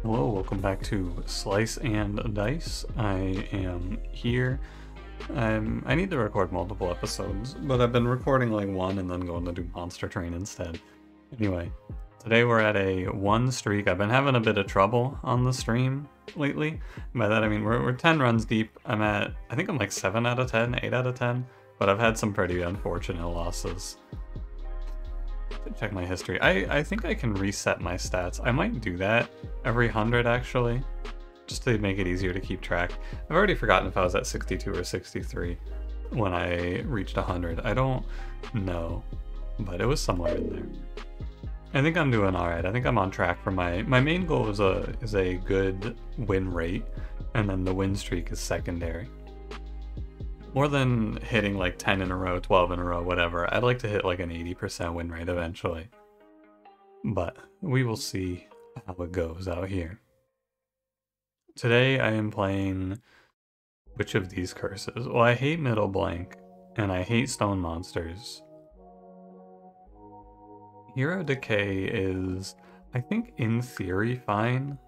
Hello, welcome back to Slice and Dice. I am here. I need to record multiple episodes, but I've been recording like one and then going to do Monster Train instead. Anyway, today we're at a 1 streak. I've been having a bit of trouble on the stream lately. By that I mean we're 10 runs deep. I think I'm like 7 out of 10, 8 out of 10, but I've had some pretty unfortunate losses. Check my history. I think I can reset my stats. I might do that every 100 actually, just to make it easier to keep track. I've already forgotten if I was at 62 or 63 when I reached 100. I don't know, but it was somewhere in there. I think I'm doing alright. I think I'm on track for my main goal is a good win rate, and then the win streak is secondary. More than hitting like 10 in a row, 12 in a row, whatever, I'd like to hit like an 80% win rate eventually. But we will see how it goes out here. Today I am playing which of these curses? Well, I hate middle blank, and I hate stone monsters. Hero Decay is, I think in theory, fine,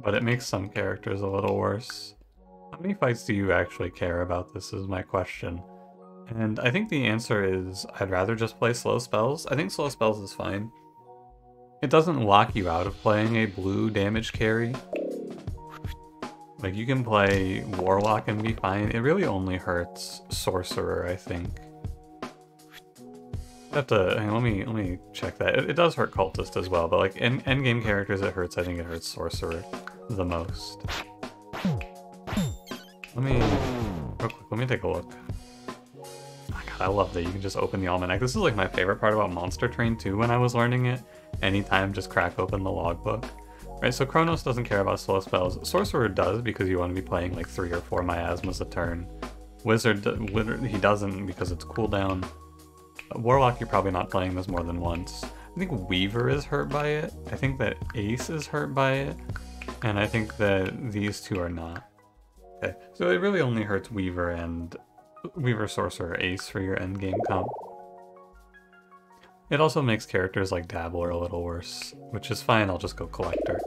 but it makes some characters a little worse. How many fights do you actually care about? This is my question. And I think the answer is I'd rather just play slow spells. I think slow spells is fine. It doesn't lock you out of playing a blue damage carry. Like, you can play Warlock and be fine. It really only hurts Sorcerer, I think. I have to, hang on, let me check that. It does hurt Cultist as well, but like endgame characters it hurts, I think it hurts Sorcerer the most. Let me take a look. Oh my god, I love that you can just open the almanac. This is like my favorite part about Monster Train 2 when I was learning it. Anytime, just crack open the logbook. Right, so Kronos doesn't care about slow spells. Sorcerer does because you want to be playing like 3 or 4 miasmas a turn. Wizard, he doesn't because it's cooldown. Warlock, you're probably not playing this more than once. I think Weaver is hurt by it. I think that Ace is hurt by it. And I think that these two are not. Okay, so it really only hurts Weaver and Weaver, Sorcerer, Ace for your endgame comp. It also makes characters like Dabbler a little worse, which is fine, I'll just go Collector.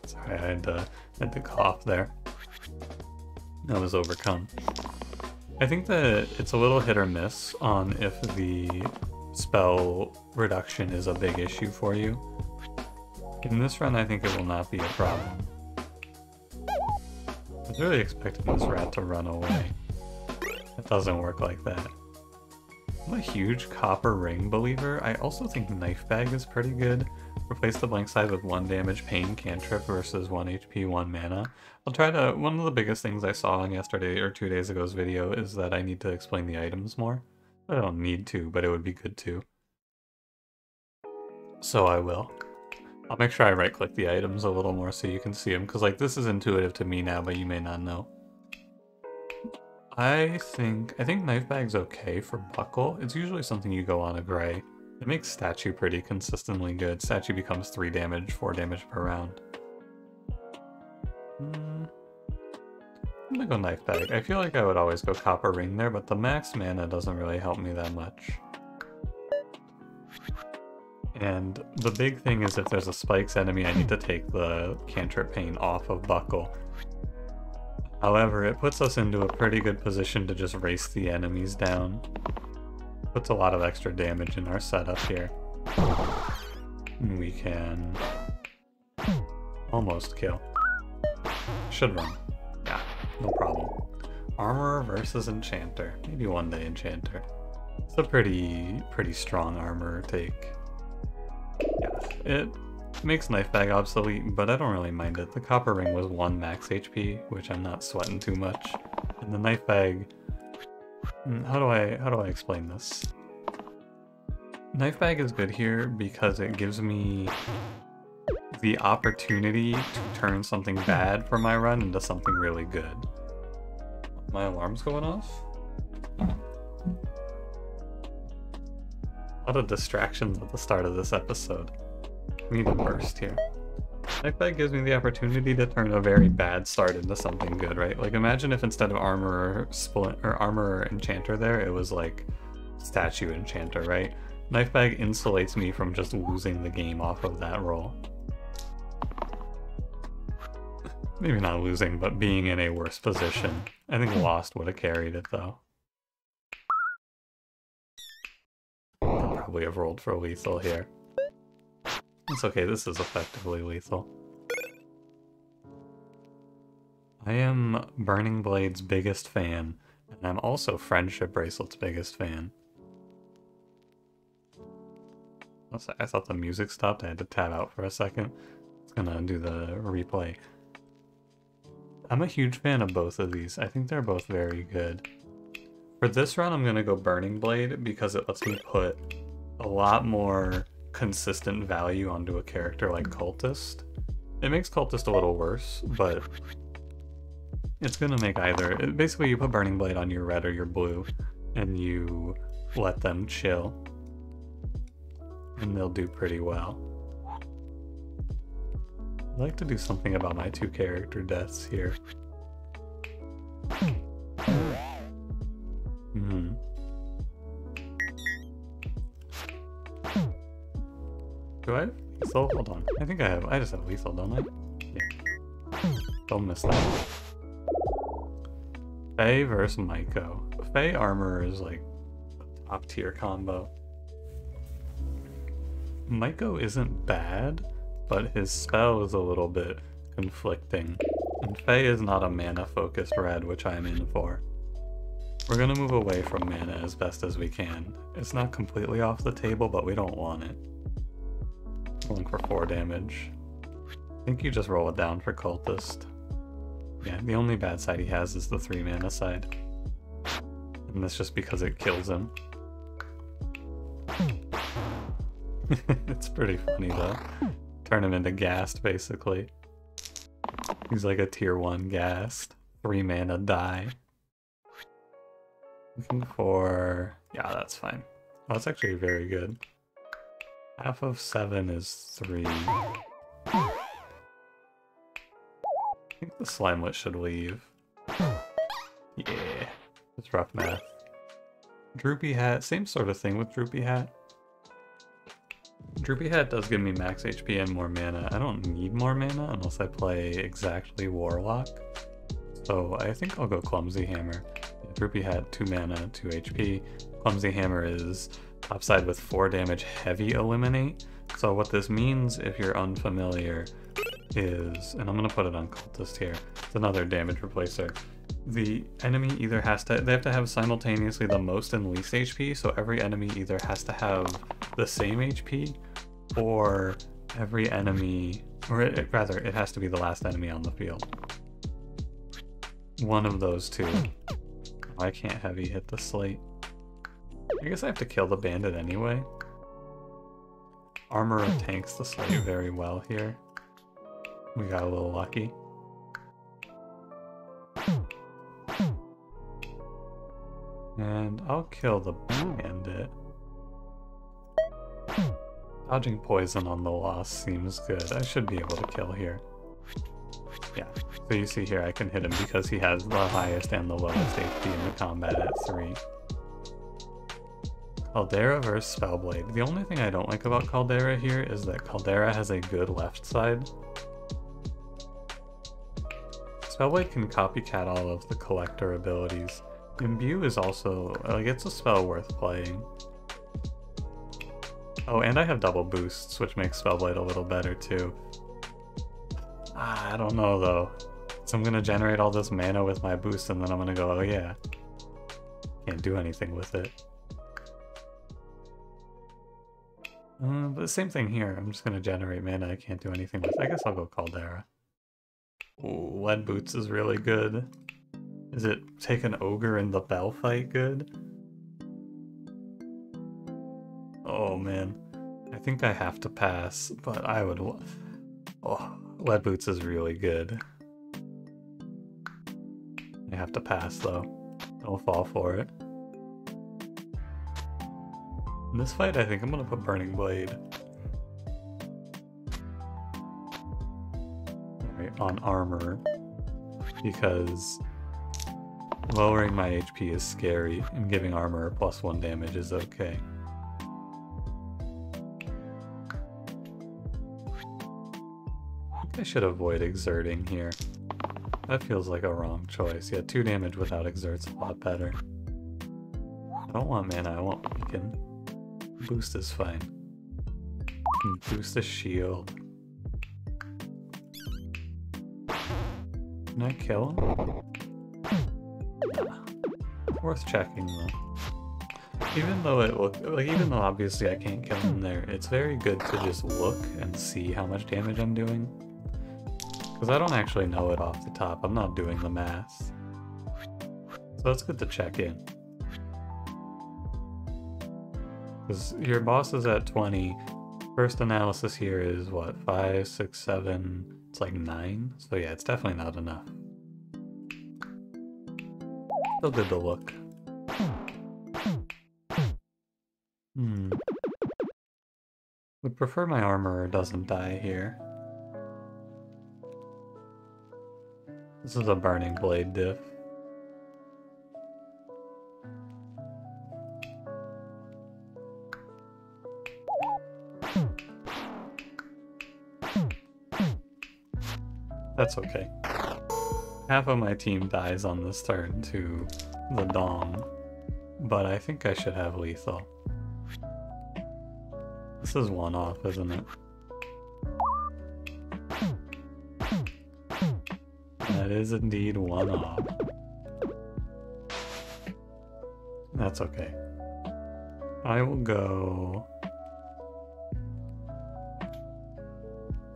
Sorry, I had to cough there. That was overcome. I think that it's a little hit or miss on if the spell reduction is a big issue for you. In this run, I think it will not be a problem. I was really expecting this rat to run away. It doesn't work like that. I'm a huge copper ring believer. I also think Knife Bag is pretty good. Replace the blank side with 1 damage pain cantrip versus 1 HP, 1 mana. I'll try to, one of the biggest things I saw on yesterday or 2 days ago's video is that I need to explain the items more. I don't need to, but it would be good to. So I will. I'll make sure I right click the items a little more so you can see them, because like this is intuitive to me now, but you may not know. I think Knife Bag's okay for Buckle. It's usually something you go on a gray. It makes Statue pretty consistently good. Statue becomes 3 damage, 4 damage per round. I'm gonna go Knife Bag. I feel like I would always go Copper Ring there, but the max mana doesn't really help me that much. And the big thing is if there's a Spikes enemy, I need to take the Cantrip Pain off of Buckle. However, it puts us into a pretty good position to just race the enemies down. Puts a lot of extra damage in our setup here. We can almost kill. Should run. Yeah, no problem. Armorer versus Enchanter. Maybe one day Enchanter. It's a pretty strong armorer take. Yeah, it makes Knife Bag obsolete, but I don't really mind it. The Copper Ring was 1 max HP, which I'm not sweating too much. And the Knife Bag... How do I explain this? Knife Bag is good here because it gives me the opportunity to turn something bad for my run into something really good. My alarm's going off? A lot of distractions at the start of this episode. We need a burst here. Knife Bag gives me the opportunity to turn a very bad start into something good, right? Like imagine if instead of Armor or Enchanter there, it was like Statue Enchanter, right? Knife Bag insulates me from just losing the game off of that roll. Maybe not losing, but being in a worse position. I think Lost would have carried it, though. I'll probably have rolled for lethal here. It's okay, this is effectively lethal. I am Burning Blade's biggest fan, and I'm also Friendship Bracelet's biggest fan. I thought the music stopped, I had to tab out for a second. It's gonna do the replay. I'm a huge fan of both of these. I think they're both very good. For this run, I'm gonna go Burning Blade because it lets me put a lot more consistent value onto a character like Cultist. It makes Cultist a little worse, but it's gonna make either. Basically, you put Burning Blade on your red or your blue, and you let them chill. And they'll do pretty well. I'd like to do something about my 2 character deaths here. Do I? Lethal? Hold on. I think I have. I just have lethal, don't I? Yeah. Don't miss that. Faye versus Maiko. Faye armor is like a top tier combo. Maiko isn't bad, but his spell is a little bit conflicting. And Faye is not a mana focused red, which I'm in for. We're gonna move away from mana as best as we can. It's not completely off the table, but we don't want it. Rolling for 4 damage. I think you just roll it down for Cultist. Yeah, the only bad side he has is the 3 mana side. And that's just because it kills him. It's pretty funny though. Turn him into ghast, basically. He's like a tier 1 ghast. 3 mana die. Looking for... yeah, that's fine. Oh, that's actually very good. Half of 7 is 3. I think the Slimelet should leave. Yeah, it's rough math. Droopy Hat, same sort of thing with Droopy Hat. Droopy Hat does give me max HP and more mana. I don't need more mana unless I play exactly Warlock. So I think I'll go Clumsy Hammer. Droopy Hat, 2 mana, 2 HP. Clumsy Hammer is topside with 4 damage, heavy eliminate. So what this means, if you're unfamiliar, is, and I'm gonna put it on Cultist here, it's another damage replacer. The enemy either has to, they have to have simultaneously the most and least HP, so every enemy either has to have the same HP, or every enemy, or rather, it has to be the last enemy on the field. One of those two. Oh, I can't heavy hit the slate. I guess I have to kill the bandit anyway. Armor tanks the slate very well here. We got a little lucky. And I'll kill the bandit. Dodging poison on the loss seems good. I should be able to kill here. Yeah, so you see here I can hit him because he has the highest and the lowest HP in the combat at 3. Caldera versus Spellblade. The only thing I don't like about Caldera here is that Caldera has a good left side. Spellblade can copycat all of the collector abilities. Imbue is also, like, it's a spell worth playing. Oh, and I have double boosts, which makes Spellblade a little better too. I don't know though. So I'm gonna generate all this mana with my boost and then I'm gonna go, oh yeah. Can't do anything with it. But the same thing here, I'm just gonna generate mana I can't do anything with. I guess I'll go Caldera. Ooh, Lead Boots is really good. Is it take an ogre in the bell fight good? Oh man, I think I have to pass, but I would... oh, Lead Boots is really good. I have to pass though. Don't fall for it. In this fight, I think I'm gonna put Burning Blade. Right, on armor, because lowering my HP is scary, and giving armor +1 damage is okay. I should avoid exerting here. That feels like a wrong choice. Yeah, 2 damage without exert's a lot better. I don't want mana, I want weaken. Boost is fine. Boost the shield. Can I kill him? Worth checking though. Even though even though obviously I can't kill him there, it's very good to just look and see how much damage I'm doing. Because I don't actually know it off the top. I'm not doing the math. So it's good to check in. Because your boss is at 20. First analysis here is what, 5, 6, 7, it's like 9. So yeah, it's definitely not enough. Still good to look. Would prefer my armorer doesn't die here. This is a burning blade diff. That's okay. Half of my team dies on this turn to the Dong, but I think I should have lethal. This is one off, isn't it? That is indeed one off. That's okay. I will go...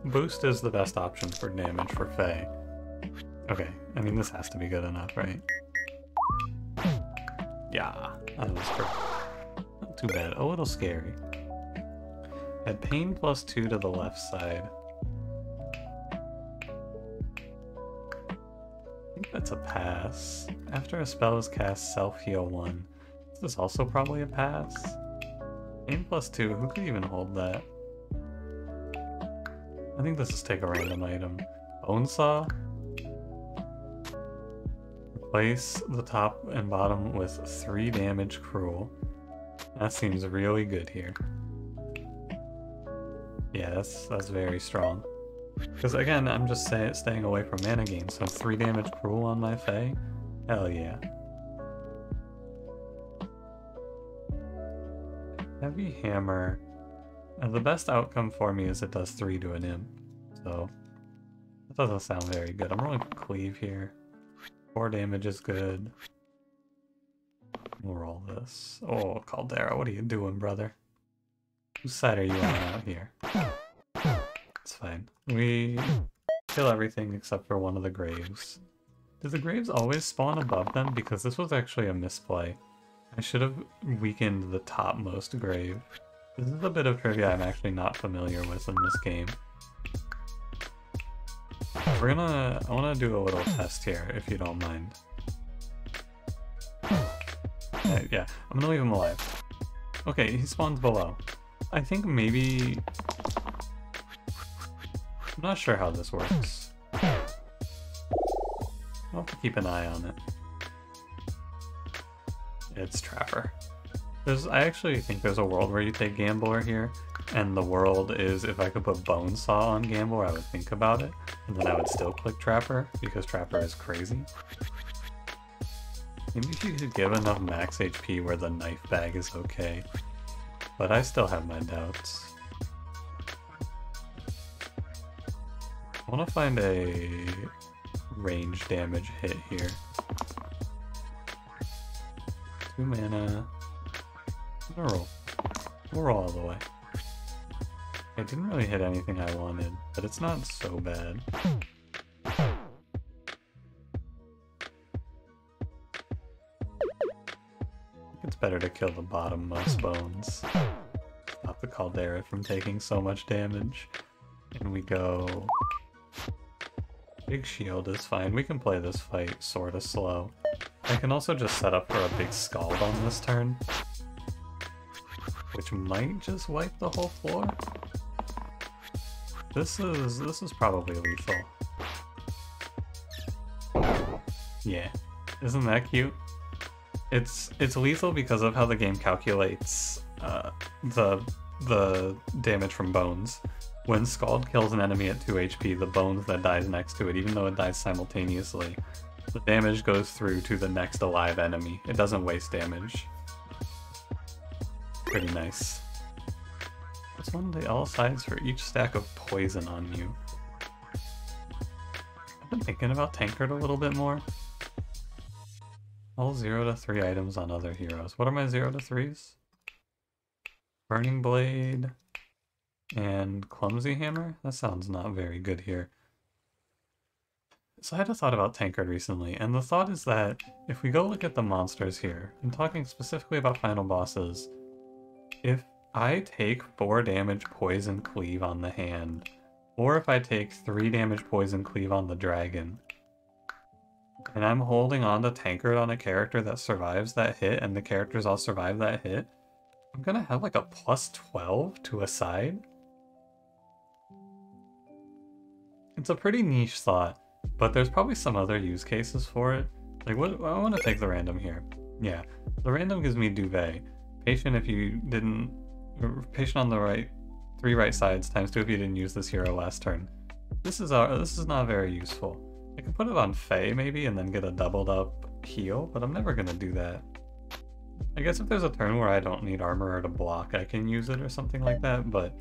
Boost is the best option for damage for Faye. Okay, I mean this has to be good enough, right? Yeah, that was perfect. Not too bad, a little scary. Add pain plus 2 to the left side. I think that's a pass. After a spell is cast, self-heal 1. This is also probably a pass. Pain plus 2, who could even hold that? I think this is take a random item. Bone Saw. Replace the top and bottom with 3 damage cruel. That seems really good here. Yeah, that's very strong. Because again, I'm just staying away from mana games, so 3 damage cruel on my Fae? Hell yeah. Heavy Hammer. The best outcome for me is it does 3 to an imp, so that doesn't sound very good. I'm rolling for Cleave here. 4 damage is good. We'll roll this. Oh, Caldera, what are you doing, brother? Whose side are you on out here? It's fine. We kill everything except for one of the graves. Do the graves always spawn above them? Because this was actually a misplay. I should have weakened the topmost grave. This is a bit of trivia I'm actually not familiar with in this game. I wanna do a little test here, if you don't mind. Yeah, I'm gonna leave him alive. Okay, he spawns below. I think maybe... I'm not sure how this works. I'll have to keep an eye on it. It's Trapper. I actually think there's a world where you take Gambler here, and the world is if I could put Bone Saw on Gambler, I would think about it, and then I would still click Trapper, because Trapper is crazy. Maybe if you could give enough max HP where the knife bag is okay. But I still have my doubts. I want to find a range damage hit here. 2 mana. I'm gonna roll. We'll roll all the way. I didn't really hit anything I wanted, but it's not so bad. I think it's better to kill the bottommost bones. Stop the Caldera from taking so much damage. And we go... Big shield is fine. We can play this fight sorta slow. I can also just set up for a big scald on this turn, which might just wipe the whole floor. This is probably lethal. Yeah. Isn't that cute? It's lethal because of how the game calculates the the damage from bones. When Scald kills an enemy at 2 HP, the bones that dies next to it, even though it dies simultaneously, the damage goes through to the next alive enemy. It doesn't waste damage. Pretty nice. What's one of the L sides for each stack of poison on you? I've been thinking about Tankard a little bit more. All 0 to 3 items on other heroes. What are my 0 to 3s? Burning Blade and Clumsy Hammer? That sounds not very good here. So I had a thought about Tankard recently, and the thought is that if we go look at the monsters here, I'm talking specifically about final bosses, if I take 4 damage Poison Cleave on the hand, or if I take 3 damage Poison Cleave on the dragon, and I'm holding on to Tankard on a character that survives that hit, and the characters all survive that hit, I'm gonna have like a plus 12 to a side. It's a pretty niche thought, but there's probably some other use cases for it. Like, what? I want to take the random here. Yeah, the random gives me Duvet. Patient if you didn't... Patient on the right, 3 right sides, times 2 if you didn't use this hero last turn. This is not very useful. I can put it on Faye maybe and then get a doubled up heal, but I'm never gonna do that. I guess if there's a turn where I don't need armor or to block, I can use it or something like that, but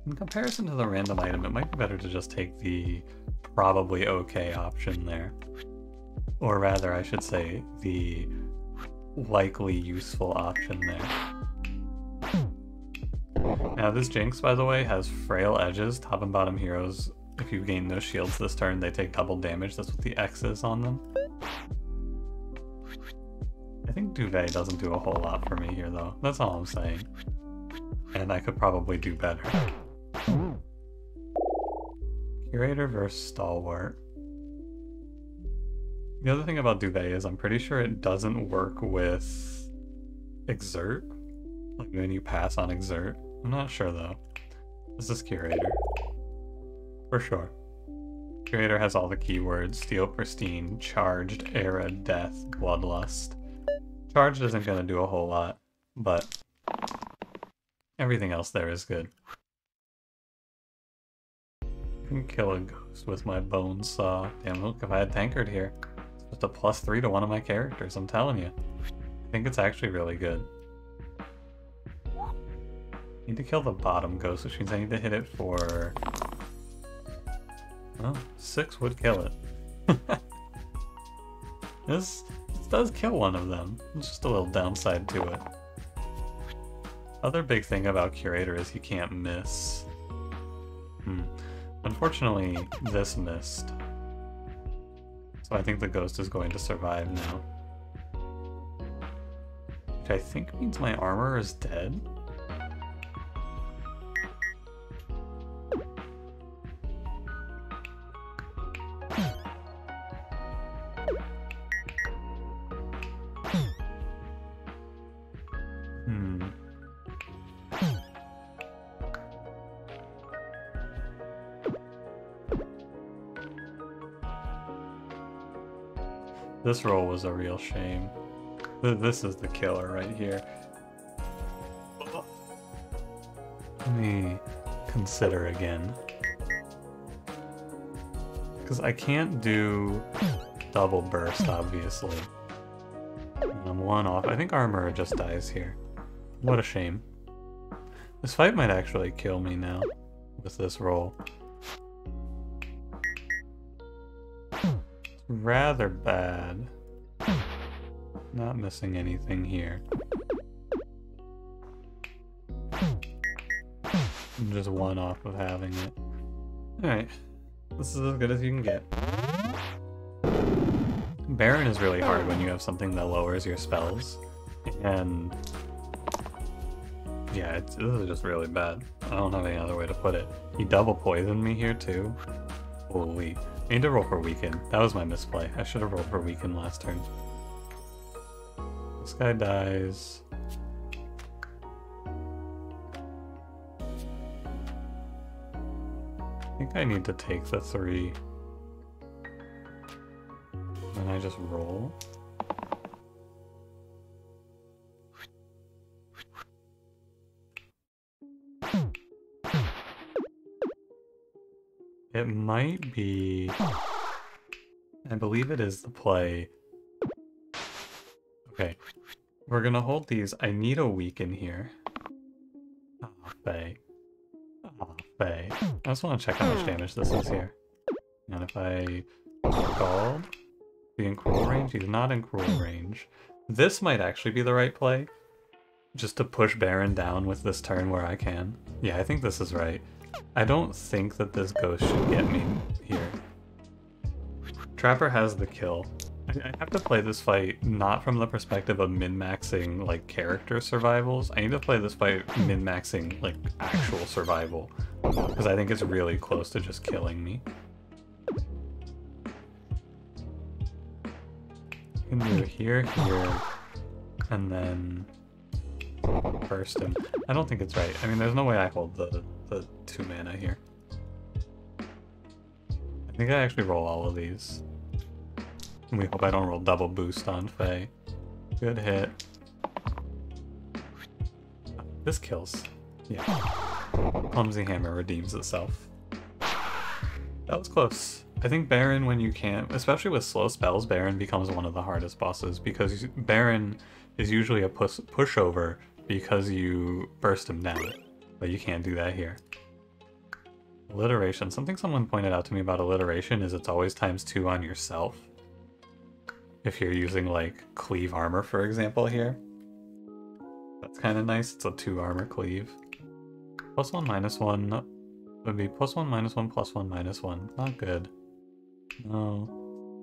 in comparison to the random item, it might be better to just take the probably okay option there. Or rather, I should say, the likely useful option there. Now this Jinx, by the way, has frail edges. Top and bottom heroes, if you gain no shields this turn, they take double damage. That's what the X is on them. I think Duvet doesn't do a whole lot for me here, though. That's all I'm saying. And I could probably do better. Curator versus Stalwart. The other thing about Duvet is I'm pretty sure it doesn't work with Exert. Like when you pass on Exert. I'm not sure though. This is Curator. For sure. Curator has all the keywords: Steel Pristine, Charged, Era, Death, Bloodlust. Charged isn't going to do a whole lot, but everything else there is good. I can kill a ghost with my bone saw. Damn, look, if I had Tankard here, it's just a +3 to one of my characters, I'm telling you. I think it's actually really good. Need to kill the bottom ghost, which means I need to hit it for... Well, 6 would kill it. This does kill one of them. It's just a little downside to it. Other big thing about Curator is he can't miss. Unfortunately, this missed. So I think the ghost is going to survive now. Which I think means my armor is dead. This roll was a real shame. This is the killer right here. Let me consider again. Because I can't do double burst, obviously. I'm 1 off. I think armor just dies here. What a shame. This fight might actually kill me now with this roll. Rather bad. Not missing anything here. I'm just 1 off of having it. Alright. This is as good as you can get. Baron is really hard when you have something that lowers your spells. And... yeah, this is just really bad. I don't have any other way to put it. He double poisoned me here too. Holy. I need to roll for weaken. That was my misplay. I should have rolled for weaken last turn. This guy dies. I think I need to take the 3. And I just roll. It might be... I believe it is the play. Okay. We're gonna hold these. I need a weak in here. Ah, Faye. Ah, Faye. I just want to check how much damage this is here. And if I Scald, be in cruel range? He's not in cruel range. This might actually be the right play. Just to push Baron down with this turn where I can. Yeah, I think this is right. I don't think that this ghost should get me here. Trapper has the kill. I have to play this fight not from the perspective of min-maxing like character survivals. I need to play this fight min-maxing like actual survival. Because I think it's really close to just killing me. You can do here, and then burst him. I don't think it's right. I mean, there's no way I hold the 2 mana here. I think I actually roll all of these. And we hope I don't roll double boost on Faye. Good hit. This kills. Yeah. Clumsy Hammer redeems itself. That was close. I think Baron, when you can't, especially with slow spells, Baron becomes one of the hardest bosses because Baron is usually a pushover because you burst him down, but you can't do that here. Alliteration. Something someone pointed out to me about alliteration is it's always ×2 on yourself. If you're using like cleave armor, for example, here. That's kind of nice. It's a 2 armor cleave. +1 -1 would be +1 -1 +1 -1. Not good. No.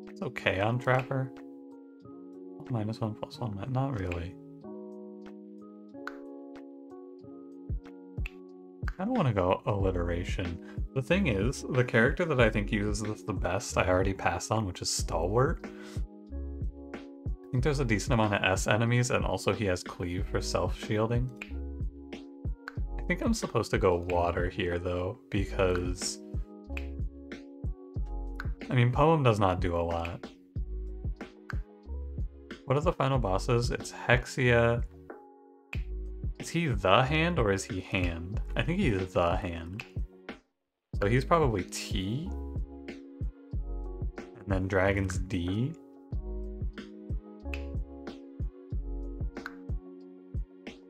It's okay on Trapper. -1 +1, not really. I don't want to go alliteration. The thing is, the character that I think uses this the best I already passed on, which is Stalwart. I think there's a decent amount of S enemies, and also he has cleave for self-shielding. I think I'm supposed to go water here, though, because... I mean, Poem does not do a lot. What are the final bosses? It's Hexia. Is he the hand, or is he hand? I think he's the hand. So he's probably T. And then Dragon's D.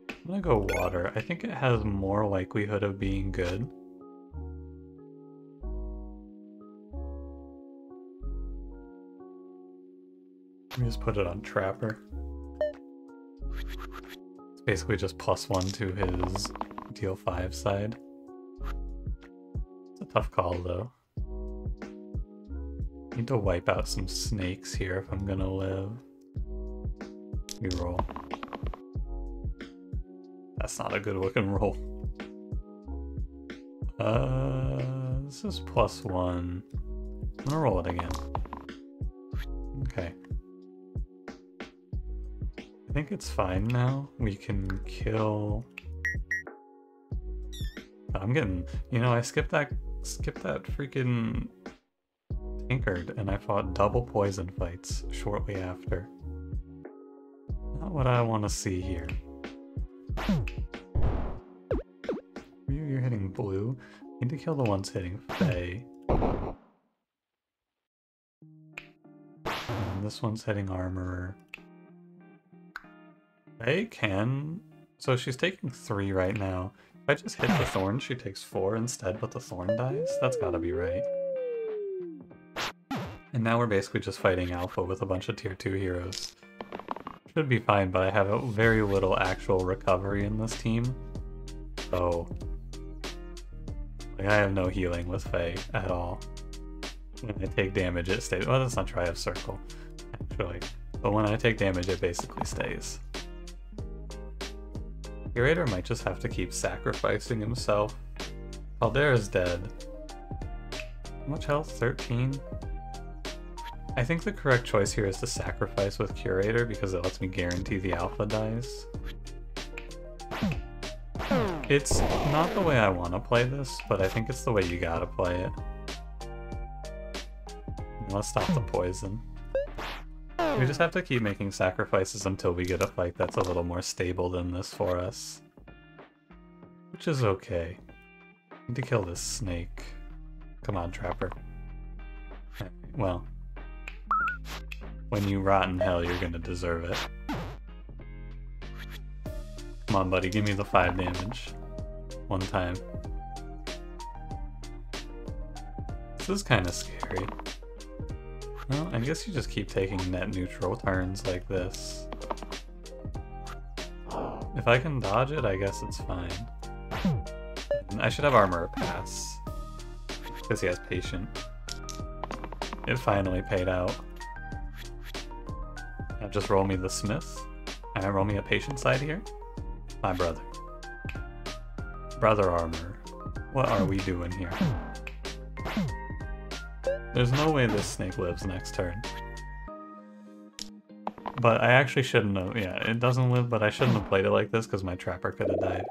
I'm gonna go water. I think it has more likelihood of being good. Let me just put it on Trapper. It's basically just +1 to his deal 5 side. It's a tough call though. Need to wipe out some snakes here if I'm gonna live. Reroll. That's not a good looking roll. This is +1. I'm gonna roll it again. Okay. I think it's fine now. We can kill... I'm getting... You know, I skipped that freaking tankard, and I fought double poison fights shortly after. Not what I want to see here. You're hitting blue. Need to kill the ones hitting Faye. And this one's hitting armorer. Faye can... So she's taking 3 right now. If I just hit the thorn, she takes 4 instead, but the thorn dies? That's gotta be right. And now we're basically just fighting Alpha with a bunch of tier 2 heroes. Should be fine, but I have a very little actual recovery in this team. So... Like, I have no healing with Faye at all. When I take damage, it stays... Well, that's not true, I have Circle, actually. But when I take damage, it basically stays. Curator might just have to keep sacrificing himself. Caldera's dead. How much health? 13? I think the correct choice here is to sacrifice with Curator because it lets me guarantee the Alpha dies. It's not the way I want to play this, but I think it's the way you gotta play it. Let's stop the poison. We just have to keep making sacrifices until we get a fight that's a little more stable than this for us. Which is okay. Need to kill this snake. Come on, Trapper. Well, when you rot in hell, you're gonna deserve it. Come on, buddy, give me the 5 damage. One time. This is kind of scary. Well, I guess you just keep taking net neutral turns like this. If I can dodge it, I guess it's fine. And I should have armor pass. Because he has patient. It finally paid out. Now just roll me the smith. And roll me a patient side here. My brother. Brother armor. What are we doing here? There's no way this snake lives next turn. But I actually shouldn't have. Yeah, it doesn't live, but I shouldn't have played it like this because my trapper could have died.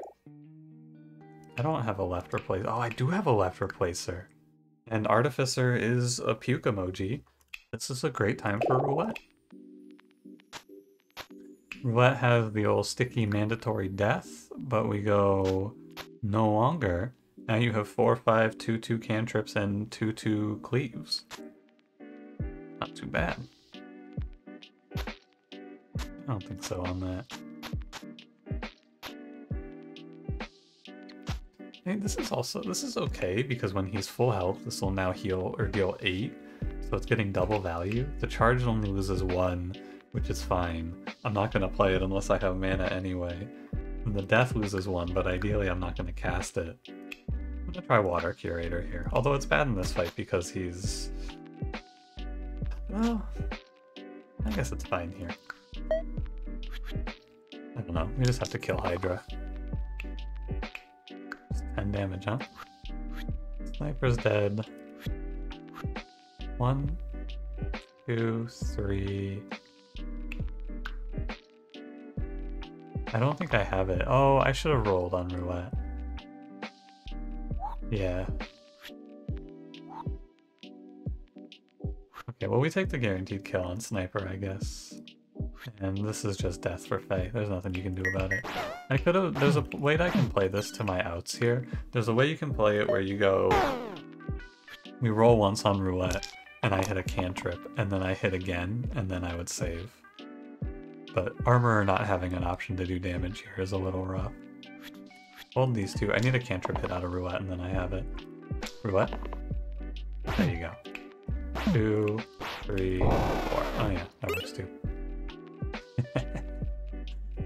I don't have a left replacer. Oh, I do have a left replacer. And Artificer is a puke emoji. This is a great time for Roulette. Roulette has the old sticky mandatory death, but we go no longer. Now you have 4/5, 2/2 cantrips, and 2/2 cleaves. Not too bad. I don't think so on that. Hey, this is okay because when he's full health, this will now heal or deal 8, so it's getting double value. The charge only loses 1, which is fine. I'm not gonna play it unless I have mana anyway. And the death loses 1, but ideally I'm not gonna cast it. I'm gonna try Water Curator here, although it's bad in this fight because he's... Well, I guess it's fine here. I don't know, we just have to kill Hydra. 10 damage, huh? Sniper's dead. 1, 2, 3. I don't think I have it. Oh, I should have rolled on Roulette. Yeah. Okay, well we take the guaranteed kill on Sniper, I guess. And this is just death for Faye. There's nothing you can do about it. I could have... There's a way I can play this to my outs here. There's a way you can play it where you go... We roll once on Roulette, and I hit a cantrip, and then I hit again, and then I would save. But Armorer not having an option to do damage here is a little rough. Hold these two. I need a cantrip hit out of Roulette, and then I have it. Roulette? There you go. 2, 3, 4. Oh yeah, that works too.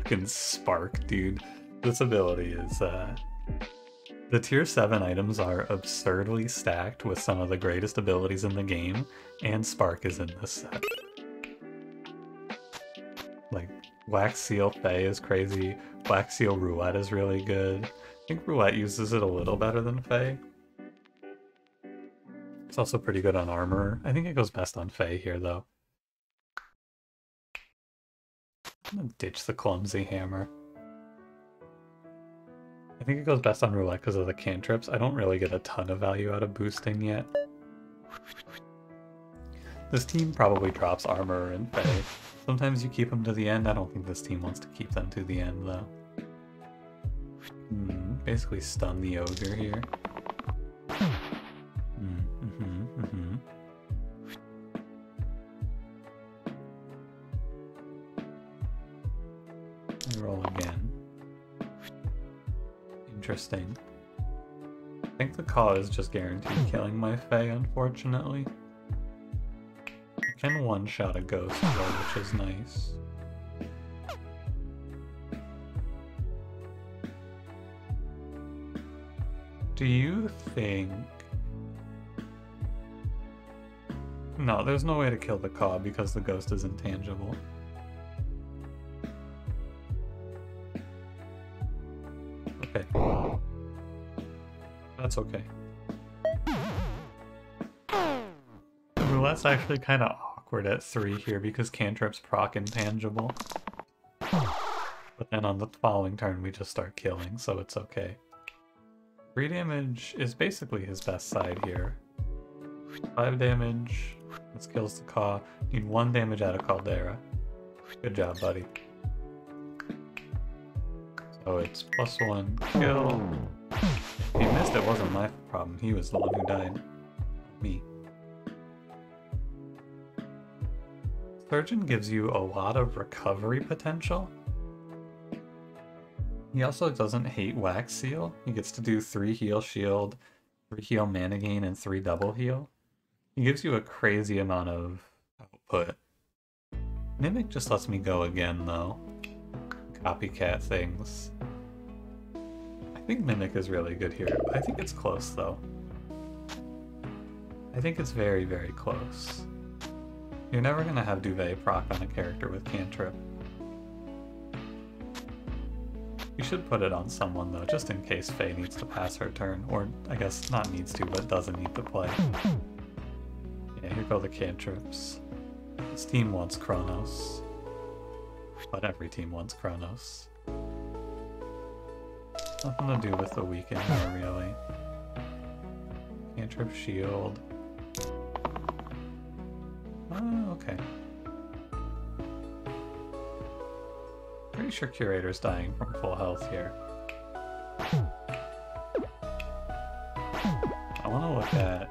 Fucking Spark, dude. This ability is, the tier 7 items are absurdly stacked with some of the greatest abilities in the game, and Spark is in this set. Like, Wax Seal Faye is crazy, Wax Seal Roulette is really good. I think Roulette uses it a little better than Faye. It's also pretty good on Armorer. I think it goes best on Faye here, though. I'm gonna ditch the clumsy hammer. I think it goes best on Roulette because of the cantrips. I don't really get a ton of value out of boosting yet. This team probably drops Armor and Faye. Sometimes you keep them to the end. I don't think this team wants to keep them to the end, though. Basically stun the Ogre here. Roll again. Interesting. I think the Caw is just guaranteed killing my Fae, unfortunately. I can one-shot a ghost though, which is nice. Do you think... No, there's no way to kill the Caw because the ghost is intangible. Okay. That's okay. Roulette's actually kind of awkward at 3 here because cantrips proc intangible. But then on the following turn we just start killing, so it's okay. 3 damage is basically his best side here. 5 damage. This kills the Caw. Need 1 damage out of Caldera. Good job, buddy. So it's +1 kill. If he missed, it wasn't my problem. He was the one who died. Me. Surgeon gives you a lot of recovery potential. He also doesn't hate Wax Seal. He gets to do 3 heal shield, 3 heal mana gain, and 3 double heal. He gives you a crazy amount of output. Mimic just lets me go again, though. Copycat things. I think Mimic is really good here. I think it's close, though. I think it's very, very close. You're never going to have Duvet proc on a character with Cantrip. You should put it on someone, though, just in case Faye needs to pass her turn. Or, I guess, not needs to, but doesn't need to play. Yeah, here go the cantrips. This team wants Chronos. But every team wants Chronos. Nothing to do with the weekend, really. Cantrip shield. Oh, okay. Pretty sure Curator's dying from full health here. I want to look at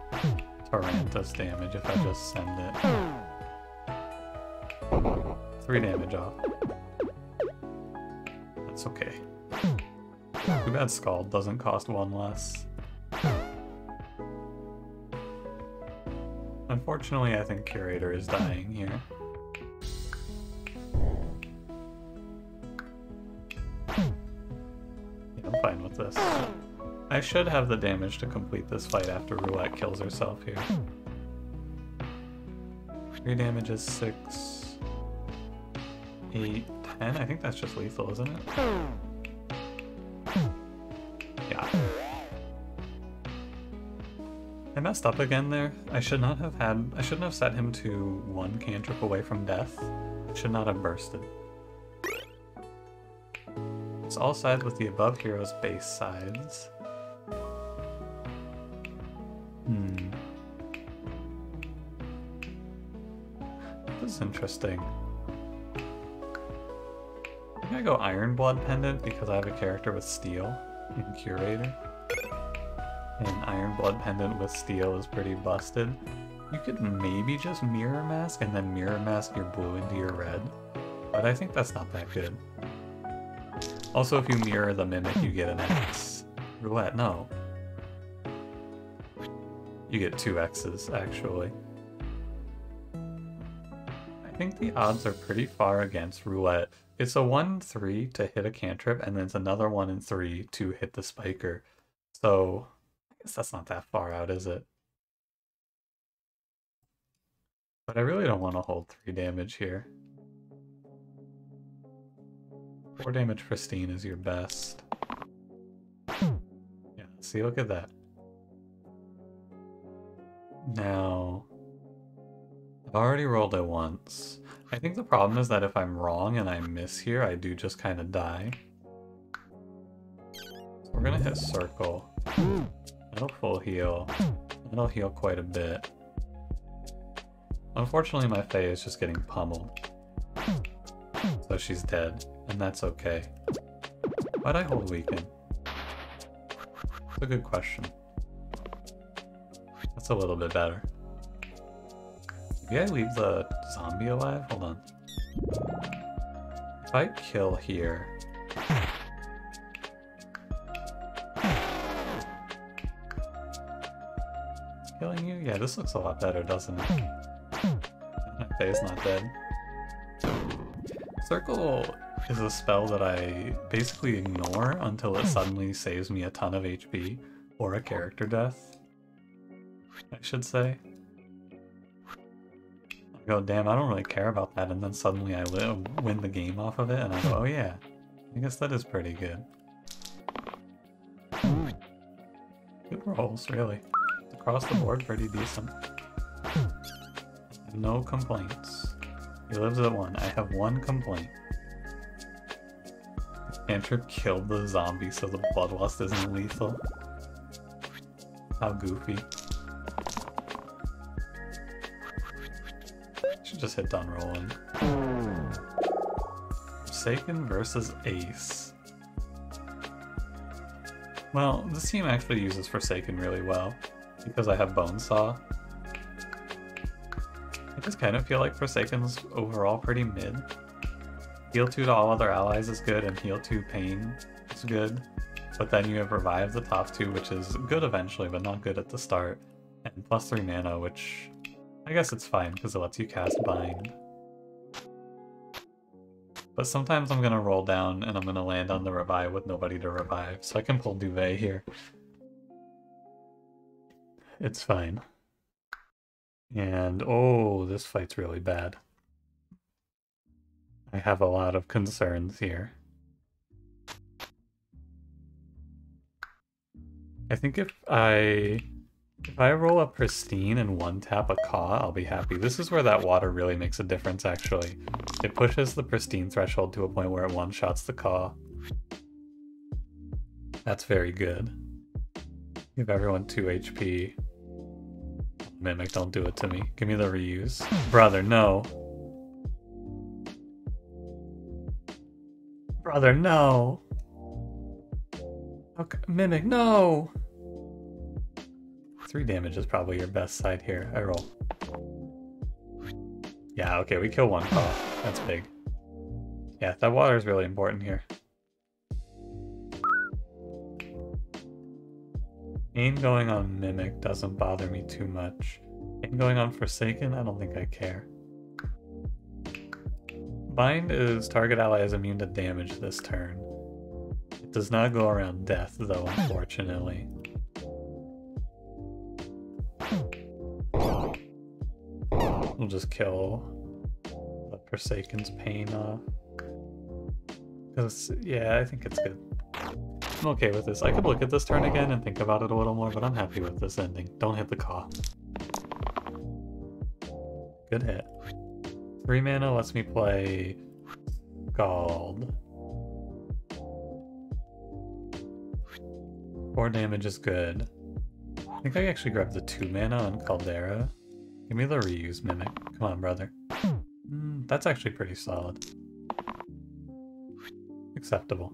Taranta's damage if I just send it. 3 damage off. That's okay. Too bad Scald doesn't cost 1 less. Unfortunately, I think Curator is dying here. Yeah, I'm fine with this. I should have the damage to complete this fight after Roulette kills herself here. 3 damage is 6, 8, 10. I think that's just lethal, isn't it? Yeah. I messed up again there. I shouldn't have set him to 1 cantrip away from death. I should not have bursted. It's all sides with the above hero's base sides. This is interesting. I think I go Iron Blood Pendant because I have a character with Steel in Curator. And Iron Blood Pendant with Steel is pretty busted. You could maybe just Mirror Mask and then Mirror Mask your blue into your red. But I think that's not that good. Also, if you mirror the Mimic, you get an X. Roulette, no. You get 2 X's, actually. I think the odds are pretty far against Roulette. It's a 1-3 to hit a cantrip, and then it's another 1-3 to hit the spiker. So, I guess that's not that far out, is it? But I really don't want to hold 3 damage here. 4 damage pristine is your best. Yeah, see, look at that. Now, I've already rolled it once. I think the problem is that if I'm wrong and I miss here, I do just kind of die. So we're gonna hit circle. That'll full heal. That'll heal quite a bit. Unfortunately, my Faye is just getting pummeled. So she's dead, and that's okay. Why'd I hold weaken? That's a good question. That's a little bit better. Maybe I leave the zombie alive? Hold on. If I kill here... Killing you? Yeah, this looks a lot better, doesn't it? My Faye's not dead. Circle is a spell that I basically ignore until it suddenly saves me a ton of HP, or a character death, I should say. I go, damn, I don't really care about that, and then suddenly I win the game off of it, and I go, oh yeah, I guess that is pretty good. Good rolls, really. Across the board, pretty decent. No complaints. He lives at 1. I have 1 complaint. Cantrip killed the zombie so the Bloodlust isn't lethal. How goofy. Should just hit done rolling. Forsaken versus Ace. Well, this team actually uses Forsaken really well, because I have Bonesaw, I just kind of feel like Forsaken's overall pretty mid. Heal 2 to all other allies is good, and heal 2 pain is good. But then you have Revive the top 2, which is good eventually, but not good at the start. And plus 3 mana, which I guess it's fine, because it lets you cast Bind. But sometimes I'm going to roll down, and I'm going to land on the Revive with nobody to revive, so I can pull Duvet here. It's fine. And, oh, this fight's really bad. I have a lot of concerns here. I think if I roll a Pristine and one tap a Caw, I'll be happy. This is where that water really makes a difference, actually. It pushes the Pristine threshold to a point where it one-shots the Caw. That's very good. Give everyone 2 HP. Mimic, don't do it to me. Give me the reuse. Brother, no. Brother, no. Okay, Mimic, no. 3 damage is probably your best side here. I roll. Yeah, okay, we kill 1 Caw. That's big. Yeah, that water is really important here. Pain going on Mimic doesn't bother me too much. Pain going on Forsaken, I don't think I care. Bind is target ally is immune to damage this turn. It does not go around death, though, unfortunately. We'll just kill the Forsaken's Pain off. Because, yeah, I think it's good. I'm okay with this. I could look at this turn again and think about it a little more, but I'm happy with this ending. Don't hit the Caw. Good hit. 3 mana lets me play Scald. 4 damage is good. I think I actually grabbed the 2 mana on Caldera. Give me the reuse Mimic. Come on, brother. That's actually pretty solid. Acceptable.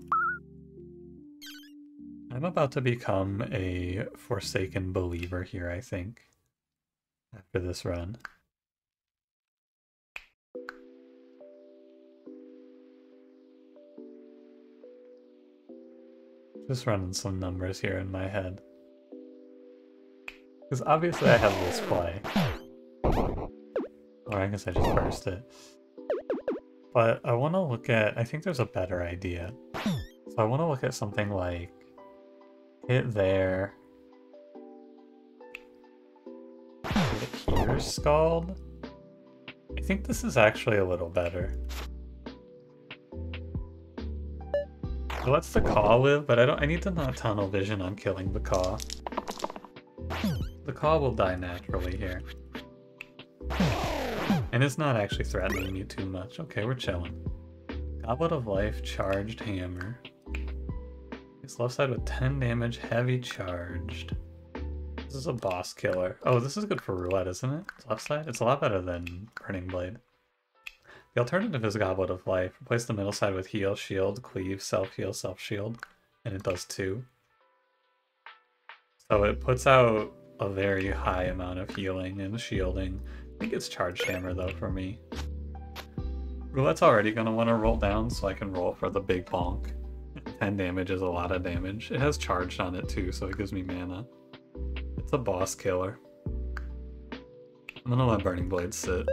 I'm about to become a Forsaken believer here, I think, after this run. Just running some numbers here in my head. Because obviously I have this play. Or I guess I just burst it. But I want to look at... I think there's a better idea. So I want to look at something like... hit there. Hit here, Scald. I think this is actually a little better. It lets the Caw live, but I need to not tunnel vision on killing the Caw. The Caw will die naturally here. And it's not actually threatening me too much. Okay, we're chilling. Goblet of Life, Charged Hammer. It's left side with 10 damage, heavy charged. This is a boss killer. Oh, this is good for roulette, isn't it? Left side? It's a lot better than Burning Blade. The alternative is Goblet of Life. Replace the middle side with heal, shield, cleave, self-heal, self-shield. And it does 2. So it puts out a very high amount of healing and shielding. I think it's Charged Hammer though for me. Roulette's already going to want to roll down so I can roll for the big bonk. 10 damage is a lot of damage. It has charged on it too, so it gives me mana. It's a boss killer. I'm gonna let Burning Blade sit.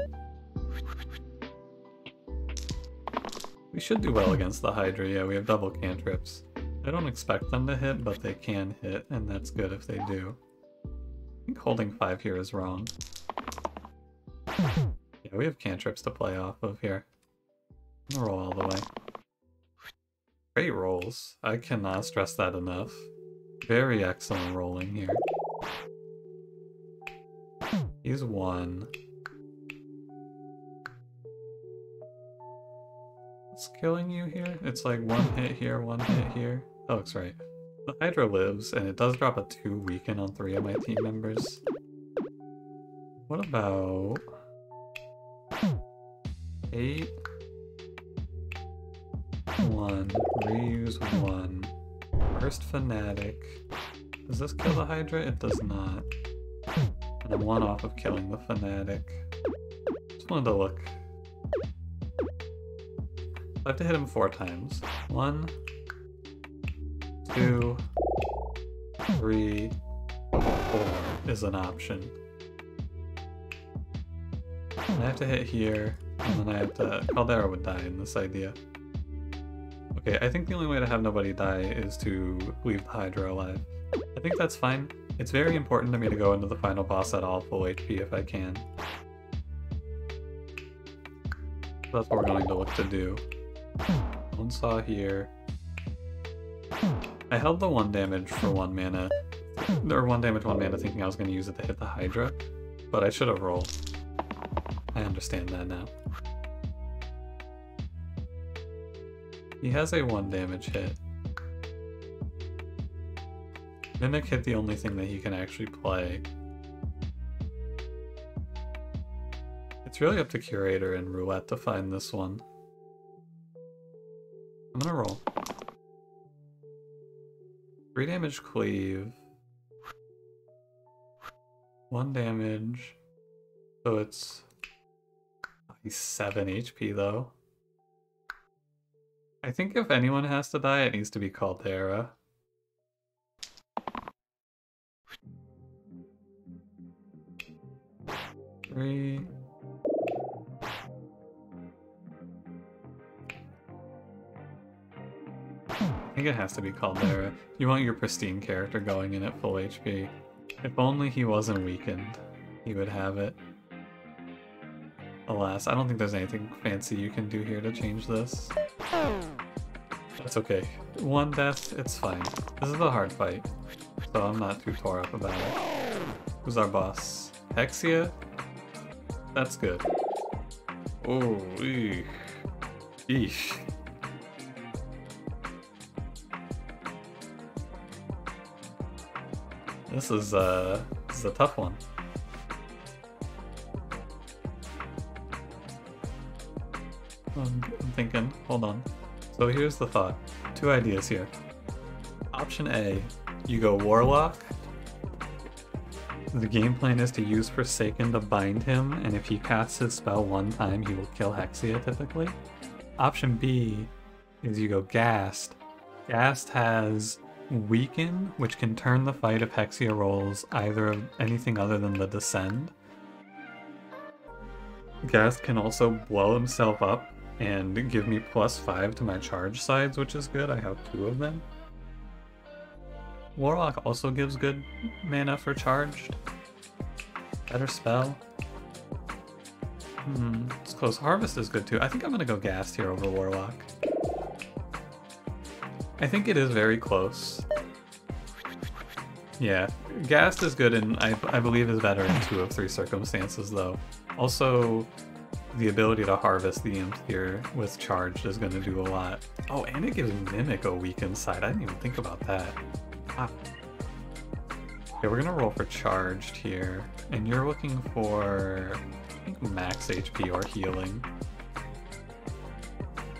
We should do well against the Hydra. Yeah, we have double cantrips. I don't expect them to hit, but they can hit, and that's good if they do. I think holding 5 here is wrong. Yeah, we have cantrips to play off of here. I'm gonna roll all the way. Great rolls. I cannot stress that enough. Very excellent rolling here. He's 1. What's killing you here? It's like 1 hit here, 1 hit here. That looks right. The Hydra lives, and it does drop a 2 weaken on 3 of my team members. What about... 8? 1, reuse 1, burst Fanatic. Does this kill the Hydra? It does not. And I'm 1 off of killing the Fanatic. wanted to look. I have to hit him 4 times. 1, 2, 3, 4 is an option. And I have to hit here, and then I have to... Caldera would die in this idea. Okay, I think the only way to have nobody die is to leave the Hydra alive. I think that's fine. It's very important to me to go into the final boss at all full HP if I can. That's what we're going to look to do. One saw here. I held the 1 damage for 1 mana. Or 1 damage, 1 mana, thinking I was going to use it to hit the Hydra. But I should have rolled. I understand that now. He has a 1 damage hit. Mimic hit the only thing that he can actually play. It's really up to Curator and Roulette to find this one. I'm gonna roll. 3 damage cleave. 1 damage. So it's... He's 7 HP though. I think if anyone has to die, it needs to be Caldera. Three. I think it has to be Caldera. You want your pristine character going in at full HP. If only he wasn't weakened, he would have it. Alas, I don't think there's anything fancy you can do here to change this. That's okay. 1 death, it's fine. This is a hard fight, so I'm not too tore up about it. Who's our boss? Hexia? That's good. Oh, eesh. Eesh. This is a tough one. I'm thinking, hold on. So here's the thought. 2 ideas here. Option A, you go Warlock. The game plan is to use Forsaken to bind him, and if he casts his spell 1 time, he will kill Hexia typically. Option B is you go Ghast. Ghast has Weaken, which can turn the fight if Hexia rolls either anything other than the Descend. Ghast can also blow himself up and give me +5 to my charge sides, which is good. I have 2 of them. Warlock also gives good mana for charged. Better spell. It's close. Harvest is good too. I think I'm gonna go Ghast here over Warlock. I think it is very close. Yeah, Ghast is good and I believe is better in 2 of 3 circumstances though. Also, the ability to harvest the imp here with charged is going to do a lot. Oh, and it gives Mimic a weakened side. I didn't even think about that. Ah. Okay, we're going to roll for charged here. And you're looking for, I think, max HP or healing.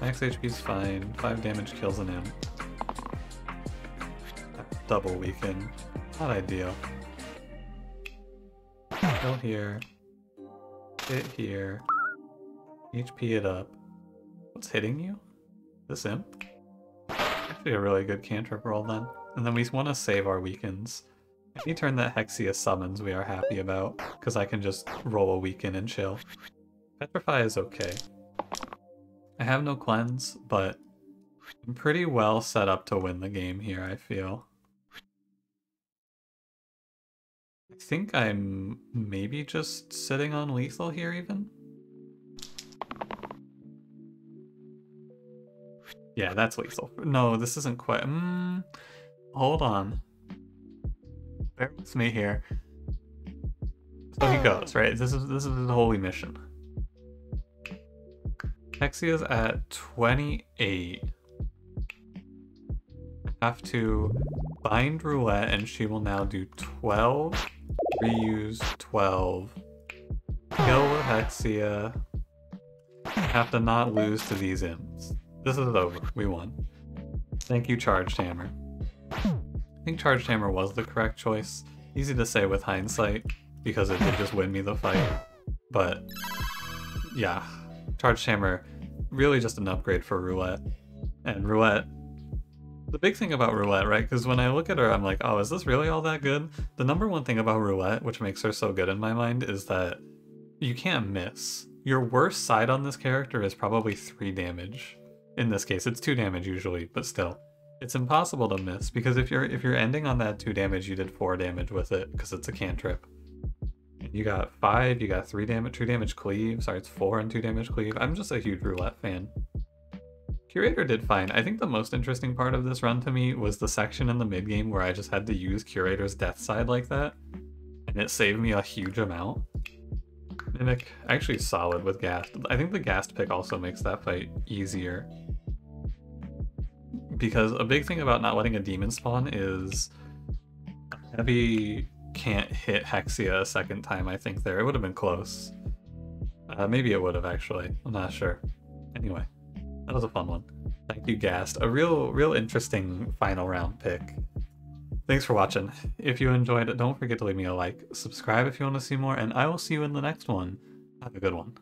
Max HP is fine. 5 damage kills an imp. Double weaken. Not ideal. Kill here. Hit here. HP it up. What's hitting you? This imp? Actually a really good cantrip roll then. And then we want to save our weakens. Any turn that Hexia summons we are happy about, because I can just roll a weaken and chill. Petrify is okay. I have no cleanse, but I'm pretty well set up to win the game here, I feel. I think I'm maybe just sitting on lethal here even? Yeah, that's lethal. No, this isn't quite... hold on. Bear with me here. So he goes, right? This is the holy mission. Hexia's at 28. I have to bind Roulette and she will now do 12. Reuse 12. Kill with Hexia. I have to not lose to these imps. This is over. We won. Thank you, Charged Hammer. I think Charged Hammer was the correct choice. Easy to say with hindsight, because it did just win me the fight. But yeah, Charged Hammer, really just an upgrade for Roulette. And Roulette, the big thing about Roulette, right, because when I look at her, I'm like, oh, is this really all that good? The number one thing about Roulette, which makes her so good in my mind, is that you can't miss. Your worst side on this character is probably 3 damage. In this case, it's 2 damage usually, but still. It's impossible to miss, because if you're ending on that 2 damage, you did 4 damage with it, because it's a cantrip. You got 5, you got 3 damage, 2 damage cleave, sorry, it's 4 and 2 damage cleave. I'm just a huge Roulette fan. Curator did fine. I think the most interesting part of this run to me was the section in the mid-game where I just had to use Curator's death side like that, and it saved me a huge amount. Mimic, actually solid with ghast. I think the ghast pick also makes that fight easier. Because a big thing about not letting a demon spawn is Heavy can't hit Hexia a second time, I think there. It would have been close. Maybe it would have actually. I'm not sure. Anyway. That was a fun one. Thank you, Ghast. A real interesting final round pick. Thanks for watching. If you enjoyed it, don't forget to leave me a like, subscribe if you want to see more, and I will see you in the next one. Have a good one.